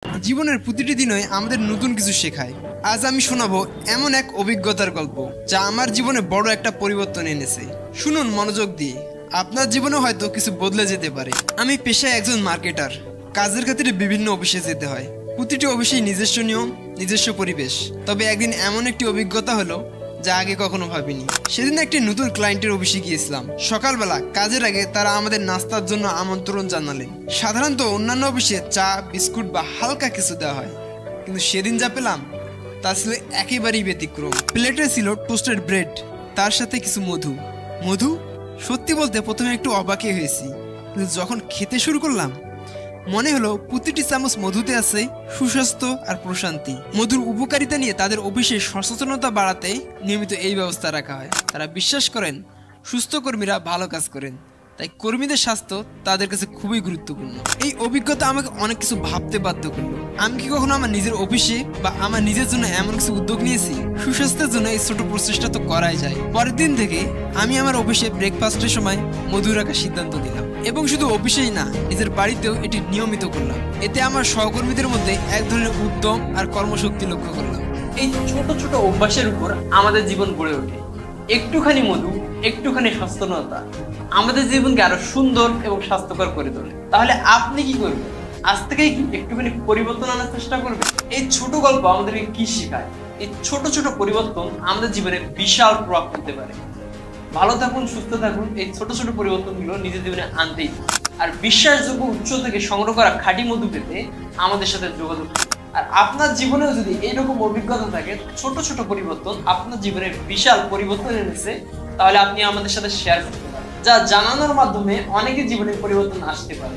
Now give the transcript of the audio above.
জীবনের প্রতিটি দিনই আমাদের নতুন কিছু শেখায়। আজ আমি শোনাবো এমন এক অভিজ্ঞতার গল্প যা আমার জীবনে বড় একটা পরিবর্তন এনেছে। শুনুন মনোযোগ দিয়ে, আপনার জীবনে হয়তো কিছু বদলে যেতে পারে। আমি পেশায় একজন মার্কেটার। কাজের ক্ষেত্রে বিভিন্ন অফিসে যেতে হয়। প্রতিটি অফিসেই নিজস্ব নিয়ম, নিজস্ব পরিবেশ। তবে একদিন এমন একটি অভিজ্ঞতা হলো যা আগে কখনো ভাবিনি। সেদিন একটি নতুন ক্লায়েন্টের অফিসে গিয়েছিলাম। সকালবেলা কাজের আগে তারা আমাদের নাস্তার জন্য আমন্ত্রণ জানালেন। সাধারণত অন্যান্য অফিসে চা, বিস্কুট বা হালকা কিছু দেওয়া হয়, কিন্তু সেদিন যা পেলাম তা ছিল একেবারেই ব্যতিক্রম। প্লেটে ছিল টোস্টেড ব্রেড, তার সাথে কিছু মধু। মধু? সত্যি বলতে প্রথমে একটু অবাকই হয়েছি, কিন্তু যখন খেতে শুরু করলাম মনে হলো প্রতিটি চামচ মধুতে আছে সুস্বাস্থ্য আর প্রশান্তি। মধুর উপকারিতা নিয়ে তাদের অফিসে সচেতনতা বাড়াতে নিয়মিত এই ব্যবস্থা রাখা হয়। তারা বিশ্বাস করেন সুস্থ কর্মীরা ভালো কাজ করেন, তাই কর্মীদের স্বাস্থ্য তাদের কাছে খুবই গুরুত্বপূর্ণ। এই অভিজ্ঞতা আমাকে অনেক কিছু ভাবতে বাধ্য করলো। আমি কি কখনো আমার নিজের অফিসে বা আমার নিজের জন্য এমন কিছু উদ্যোগ নিয়েছি? সুস্বাস্থ্যের জন্য এই ছোট প্রচেষ্টা তো করাই যায়। পরের দিন থেকে আমি আমার অফিসে ব্রেকফাস্টের সময় মধু রাখার সিদ্ধান্ত নিলাম, এবং শুধু অফিসেই না, নিজের বাড়িতেও এটি নিয়মিত করলাম। এতে আমার সহকর্মীদের মধ্যে এক ধরনের উদ্যম আর কর্মশক্তি লক্ষ্য করলাম। এই ছোট ছোট অভ্যাসের উপর আমাদের জীবন গড়ে ওঠে। একটুখানি মধু, একটুখানি সচেতনতা আমাদের জীবনকে আরো সুন্দর এবং স্বাস্থ্যকর করে তোলে। তাহলে আপনি কি করবেন? আজ থেকেই কি একটুখানি পরিবর্তন আনার চেষ্টা করবেন? এই ছোট গল্প আমাদেরকে কি শেখায়? এই ছোট ছোট পরিবর্তন আমাদের জীবনে বিশাল প্রভাব ফেলতে পারে। ভালো থাকুন, সুস্থ থাকুন, এই ছোট ছোট পরিবর্তনগুলো নিজের জীবনে আনতেই। আর বিশ্বাসযোগ্য উৎস থেকে সংগ্রহ করা খাঁটি মধু পেতে আমাদের সাথে যোগাযোগ করুন। আর আপনার জীবনেও যদি এইরকম অভিজ্ঞতা থাকে, ছোট ছোট পরিবর্তন আপনার জীবনে বিশাল পরিবর্তন এনেছে, তাহলে আপনি আমাদের সাথে শেয়ার করতে পারেন, যা জানানোর মাধ্যমে অনেকের জীবনে পরিবর্তন আসতে পারে।